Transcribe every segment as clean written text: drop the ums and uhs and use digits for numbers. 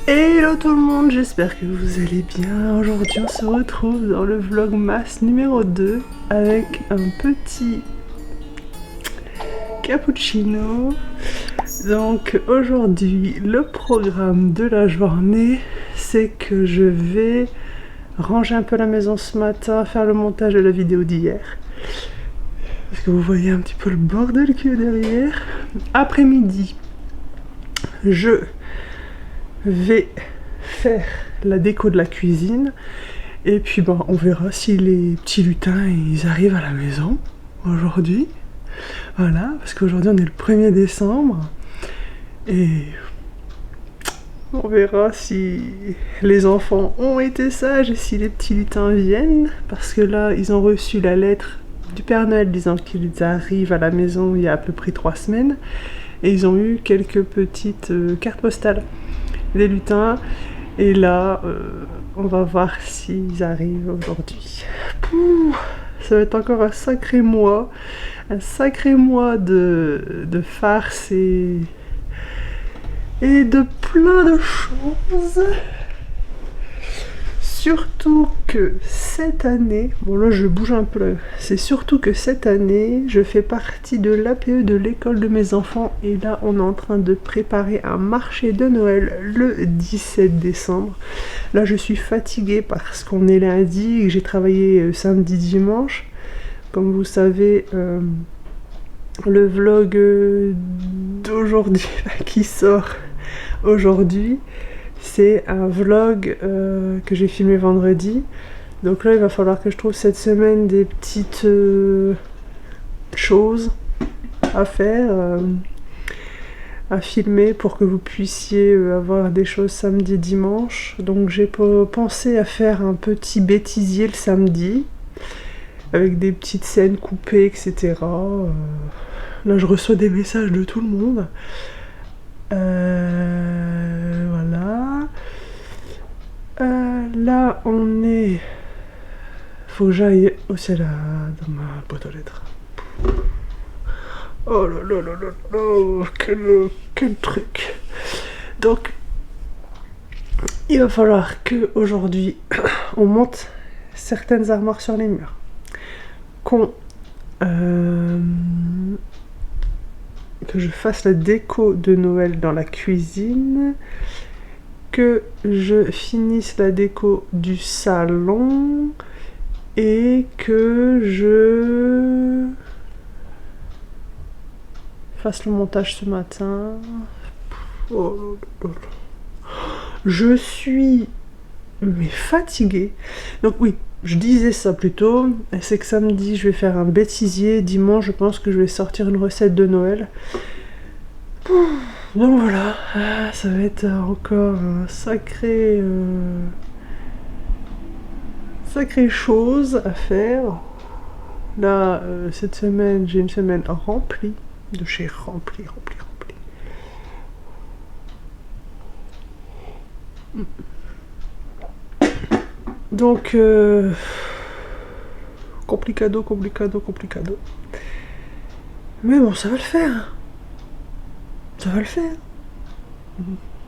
Hello tout le monde, j'espère que vous allez bien. Aujourd'hui on se retrouve dans le vlogmas numéro 2 avec un petit cappuccino. Donc aujourd'hui le programme de la journée, c'est que je vais ranger un peu la maison ce matin, faire le montage de la vidéo d'hier. Parce que vous voyez un petit peu le bordel qu'il y a derrière. Après-midi, je vais faire la déco de la cuisine et puis bon, on verra si les petits lutins ils arrivent à la maison aujourd'hui. Voilà, parce qu'aujourd'hui on est le 1er décembre et on verra si les enfants ont été sages et si les petits lutins viennent, parce que là ils ont reçu la lettre du Père Noël disant qu'ils arrivent à la maison il y a à peu près 3 semaines et ils ont eu quelques petites cartes postales des lutins et là on va voir s'ils arrivent aujourd'hui. Ça va être encore un sacré mois de farce et de plein de choses. Surtout que cette année, bon là je bouge un peu, c'est surtout que cette année je fais partie de l'APE de l'école de mes enfants et là on est en train de préparer un marché de Noël le 17 décembre. Là je suis fatiguée parce qu'on est lundi et que j'ai travaillé samedi dimanche. Comme vous savez, le vlog d'aujourd'hui qui sort aujourd'hui, c'est un vlog que j'ai filmé vendredi. Donc là il va falloir que je trouve cette semaine des petites choses à faire, à filmer pour que vous puissiez avoir des choses samedi et dimanche. Donc j'ai pensé à faire un petit bêtisier le samedi avec des petites scènes coupées, etc. Là je reçois des messages de tout le monde. Voilà. Là on est... Faut que j'aille aussi là dans ma boîte aux lettres. Oh là là là là là, quel truc. Donc il va falloir que aujourd'hui on monte certaines armoires sur les murs, que je fasse la déco de Noël dans la cuisine, que je finisse la déco du salon et que je fasse le montage ce matin. Oh là là. Je suis fatiguée. Donc oui, je disais ça plutôt, c'est que samedi je vais faire un bêtisier, dimanche je pense que je vais sortir une recette de Noël. Donc voilà, ça va être encore un sacré chose à faire. Là, cette semaine, j'ai une semaine remplie, de chez remplie. Donc, complicado. Mais bon, ça va le faire. Ça va le faire.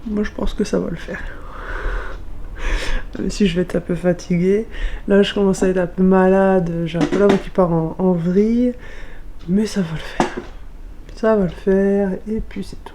Moi, je pense que ça va le faire. Même si je vais être un peu fatiguée. Là, je commence à être un peu malade. J'ai un peu la voix qui part en vrille. Mais ça va le faire. Ça va le faire. Et puis, c'est tout.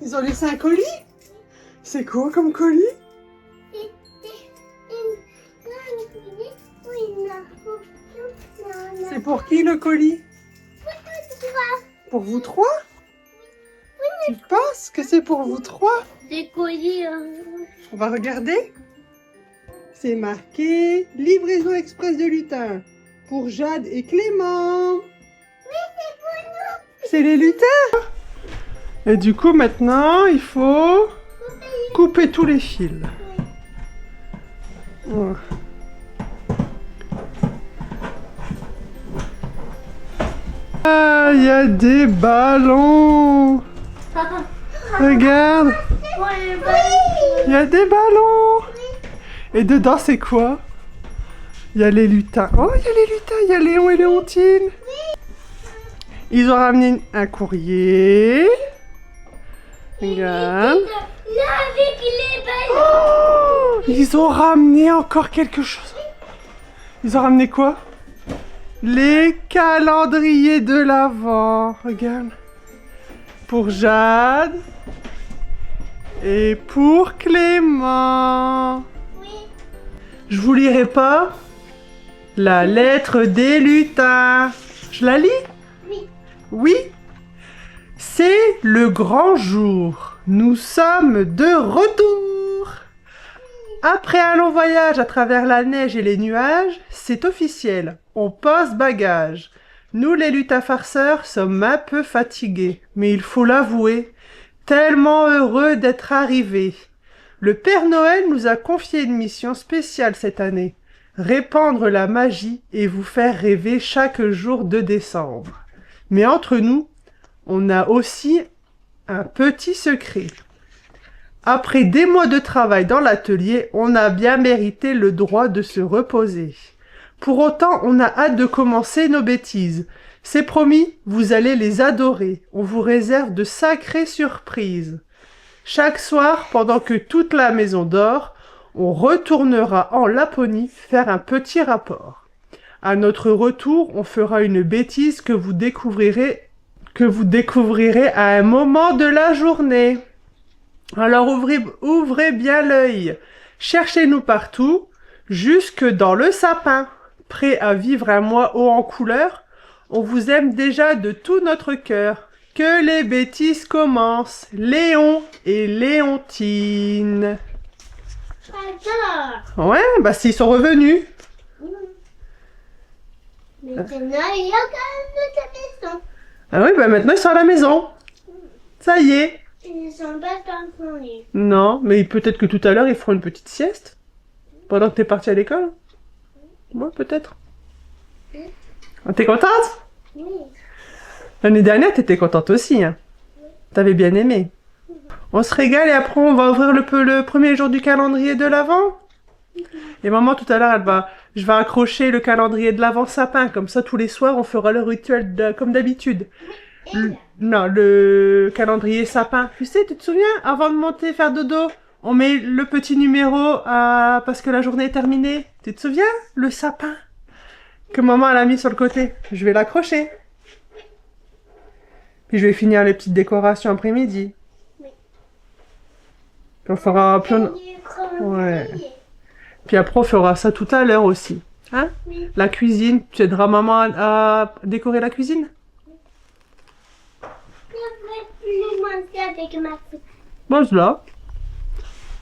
Ils ont laissé un colis? C'est quoi comme colis? C'est pour qui le colis? Pour vous trois? Tu penses que c'est pour vous trois? Des colis. On va regarder. C'est marqué livraison express de lutin pour Jade et Clément. Oui, c'est pour nous. C'est les lutins. Et du coup maintenant il faut couper tous les fils. Voilà. Ah, il y a des ballons. Regarde, Pour les ballons. il y a des ballons. Et dedans, c'est quoi? Il y a les lutins. Oh, il y a les lutins, il y a Léon et Léontine. Ils ont ramené un courrier. Regarde. Là, avec les ballons. Oh, ils ont ramené encore quelque chose. Ils ont ramené quoi? Les calendriers de l'Avent. Regarde. Pour Jade. Et pour Clément. Oui. Je vous lirai pas la lettre des lutins. Je la lis? Oui. Oui. C'est le grand jour. Nous sommes de retour. Après un long voyage à travers la neige et les nuages, c'est officiel. On pose bagage. Nous, les lutins farceurs, sommes un peu fatigués, mais il faut l'avouer, tellement heureux d'être arrivés. Le Père Noël nous a confié une mission spéciale cette année. Répandre la magie et vous faire rêver chaque jour de décembre. Mais entre nous, on a aussi un petit secret. Après des mois de travail dans l'atelier, on a bien mérité le droit de se reposer. Pour autant, on a hâte de commencer nos bêtises. C'est promis, vous allez les adorer. On vous réserve de sacrées surprises. Chaque soir, pendant que toute la maison dort, on retournera en Laponie faire un petit rapport. À notre retour, on fera une bêtise que vous découvrirez à un moment de la journée. Alors ouvrez bien l'œil. Cherchez-nous partout, jusque dans le sapin. Prêt à vivre un mois haut en couleur? On vous aime déjà de tout notre cœur. Que les bêtises commencent. Léon et Léontine. J'adore. Ouais, bah s'ils sont revenus. Maintenant, il y a quand même de ta maison. Ah oui, bah maintenant ils sont à la maison. Ça y est. Ils ne sont pas dans son lit. Non, mais peut-être que tout à l'heure ils feront une petite sieste. Pendant que t'es partie à l'école. Ouais, peut-être. Ah, t'es contente? Oui. L'année dernière, t'étais contente aussi. Hein. T'avais bien aimé. On se régale et après on va ouvrir le premier jour du calendrier de l'Avent. Et maman tout à l'heure, je vais accrocher le calendrier de l'Avent sapin. Comme ça, tous les soirs, on fera le rituel comme d'habitude. Non, le calendrier sapin. Tu sais, tu te souviens, avant de monter faire dodo, on met le petit numéro parce que la journée est terminée. Tu te souviens? Le sapin que maman elle a mis sur le côté. Je vais l'accrocher. Puis je vais finir les petites décorations après-midi. Oui. Puis on fera... Ouais. Puis après on fera ça tout à l'heure aussi. Hein? Oui. La cuisine. Tu aideras maman à décorer la cuisine? Je vais plus manger avec ma petite. Mange là.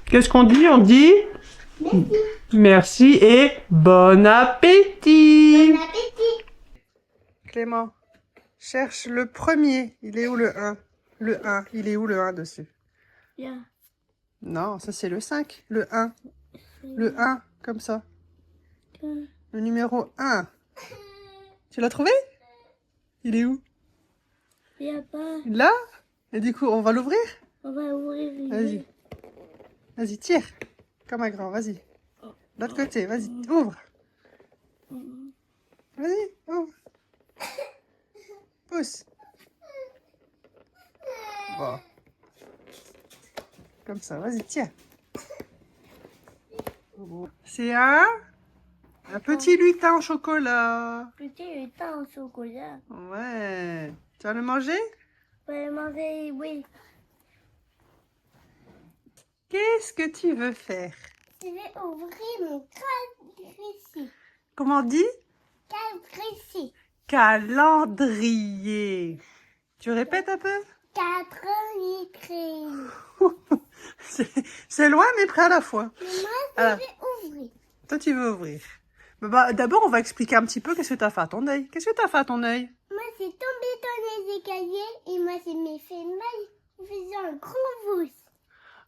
Qu'est-ce qu'on dit? On dit Merci. merci et bon appétit. Bon appétit. Clément, cherche le premier. Il est où le 1? Le 1. Il est où le 1 dessus? Bien. Non, ça c'est le 5. Le 1. Le 1, comme ça. Le numéro 1. Tu l'as trouvé? Il est où? Il n'y a pas. Là? Et du coup, on va l'ouvrir? On va ouvrir. Vas-y. Vas-y, tire. Comme un grand, vas-y. L'autre côté, vas-y, ouvre. Vas-y, ouvre. Pousse. Bon. Comme ça, vas-y, tiens. C'est un petit lutin au chocolat. Petit lutin au chocolat. Ouais. Tu vas le manger? On va le manger, oui. Qu'est-ce que tu veux faire? Je vais ouvrir mon calendrier. Comment on dit? Calendrier. Calendrier. Tu répètes un peu? Calendrier. C'est loin mais près à la fois. Mais moi, je Alors. vais ouvrir. Toi, tu veux ouvrir. D'abord, on va expliquer un petit peu qu'est-ce que tu as fait à ton œil. Qu'est-ce que tu as fait à ton œil? Moi, c'est tombé dans les escaliers et moi, c'est m'est fait mal en faisant un gros pouce.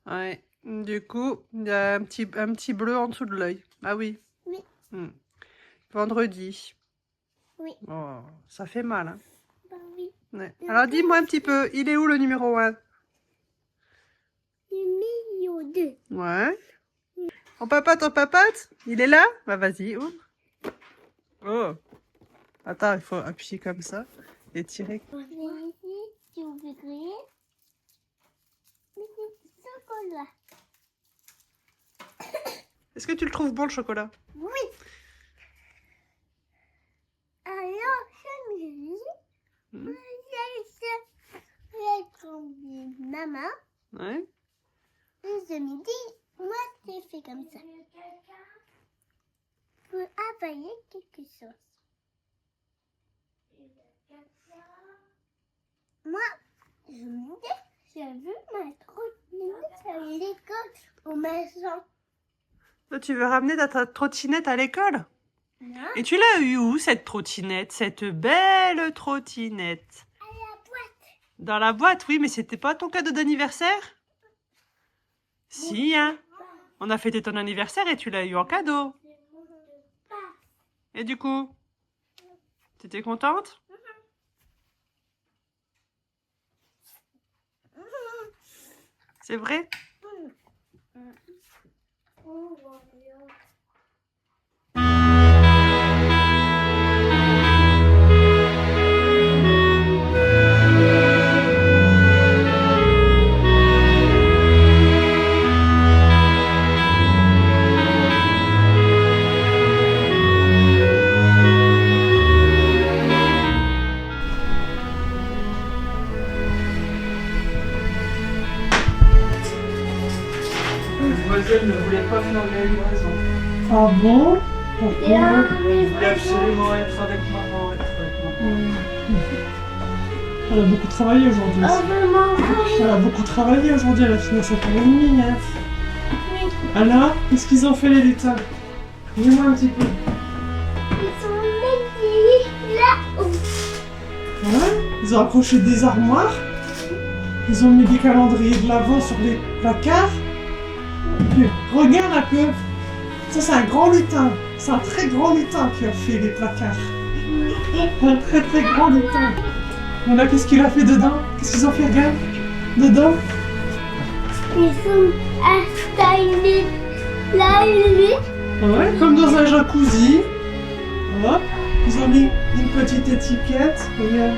Ouais. Du coup, il y a un petit bleu en dessous de l'œil. Ah oui. Oui. Vendredi. Oui. Oh, ça fait mal. Hein. Bah oui. Ouais. Alors, dis-moi un petit peu, il est où le numéro 1? milieu 2. Ouais. On papote, il est là? Bah vas-y, ouvre. Oh. Attends, il faut appuyer comme ça et tirer. On fait ici, si vous voudrez. Mais c'est du chocolat. Est-ce que tu le trouves bon le chocolat? Oui. Alors, je me dis, j'ai combien maman. Ouais. Et je me dis, moi, j'ai fait comme ça. Pour avaler quelque chose. Moi, je me dis, je veux ma trottinette à l'école au maison. Toi, tu veux ramener ta trottinette à l'école? Non, Et tu l'as eu où cette trottinette? Cette belle trottinette? à la boîte. Dans la boîte, oui, mais c'était pas ton cadeau d'anniversaire? Si, hein? On a fêté ton anniversaire et tu l'as eu en cadeau. Et du coup, t'étais contente? C'est vrai? Mademoiselle ne voulait pas faire la livraison. Ah bon? Pourquoi? Elle voulait absolument être avec maman, Elle a beaucoup travaillé aujourd'hui. Elle a beaucoup travaillé aujourd'hui, elle a fini à 7h30. Hein. Alors, qu'est-ce qu'ils ont fait les lutins? Dis-moi un petit peu. Ils sont mis là-haut. Ouais, ils ont accroché des armoires. Ils ont mis des calendriers de l'Avent sur les placards. Puis, regarde un peu. Ça, c'est un grand lutin. C'est un très grand lutin qui a fait les placards. Un très très grand lutin. Voilà, qu'est-ce qu'il a fait dedans? Qu'est-ce qu'ils ont fait, regarde? Dedans? Ils sont installés là, lui. Ouais, comme dans un jacuzzi. Hop. Ils ont mis une petite étiquette. Regarde.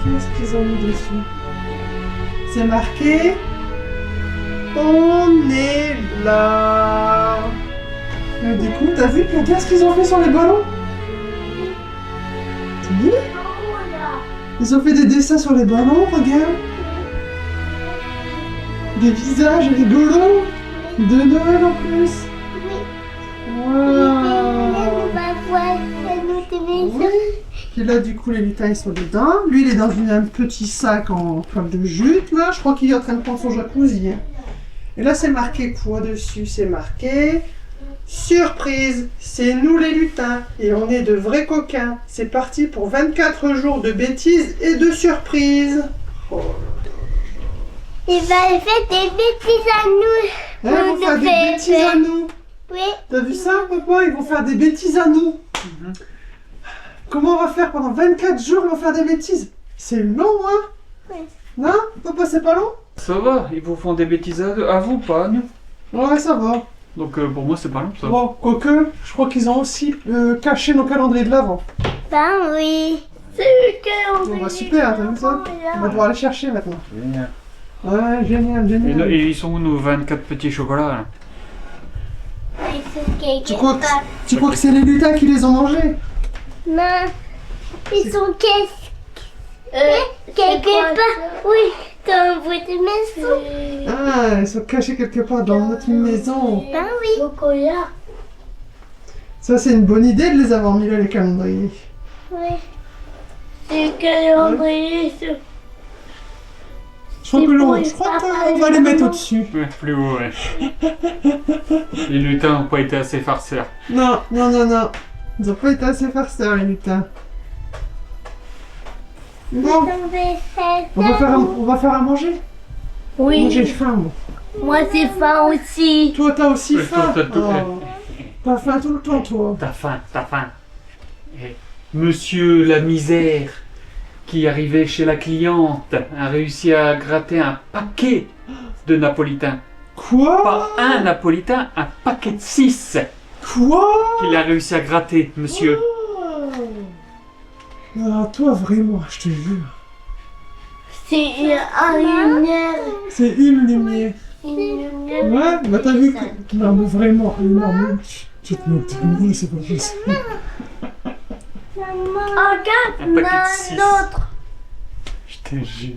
Qu'est-ce qu'ils ont mis dessus? C'est marqué. On est là. Et du coup, t'as vu qu'est-ce qu'ils ont fait sur les ballons? T'as vu? Ils ont fait des dessins sur les ballons, regarde. Des visages rigolos. De Noël en plus. Waouh. Oui. Et là, du coup, les lutins, ils sont dedans. Lui, il est dans un petit sac en toile de jute, là. Je crois qu'il est en train de prendre son jacuzzi. Hein. Et là, c'est marqué quoi dessus? C'est marqué... Surprise, c'est nous les lutins et on est de vrais coquins. C'est parti pour 24 jours de bêtises et de surprises. Oh. Il va faire des bêtises à nous. Ils vont faire des bêtises à nous. Oui. T'as vu ça, papa? Ils vont faire des bêtises à nous. Comment on va faire pendant 24 jours? Ils vont faire des bêtises. C'est long, hein? Oui. Non, papa, c'est pas long? Ça va, ils vous font des bêtises à vous, pas à nous. Ouais, ça va. Donc pour moi, c'est pas long, ça. Bon, quoique, je crois qu'ils ont aussi caché nos calendriers de l'Avent. Ben oui. C'est le calendrier. Bon, bah super, t'as vu ça? On va pouvoir les chercher maintenant. Génial. Ouais, génial, génial. Et ils sont où nos 24 petits chocolats là? Tu crois que c'est les lutins qui les ont mangés? Non. Ils sont quelque part. Oui, dans votre maison. Ah, ils sont cachés quelque part dans notre maison. Ben oui. Chocolat. Ça, c'est une bonne idée de les avoir mis là, les calendriers. Oui. C'est le calendrier. Je crois qu'on va les mettre au-dessus. Ouais, plus haut, ouais. Les lutins n'ont pas été assez farceurs. Non, non, non, non. Ils ont pas été assez farceurs, les lutins. Bon, on va faire à manger. Oui. Moi, j'ai faim, moi. Moi, c'est faim aussi. Toi, t'as aussi Ouais, faim. toi, t'as tout fait. T'as faim tout le temps, toi. T'as faim, t'as faim. Et Monsieur la misère, qui arrivait chez la cliente, a réussi à gratter un paquet de napolitain. Quoi? Pas un napolitain, un paquet de 6 Quoi? qu'il a réussi à gratter, monsieur. Ah, toi, vraiment, je te jure. C'est une lumière. C'est une lumière. Une lumière. Ouais, bah t'as vu que... Non, mais vraiment, énorme. Tu te moques de moi, c'est pas possible. Regarde, Un paquet de 6. l'autre. Je te jure.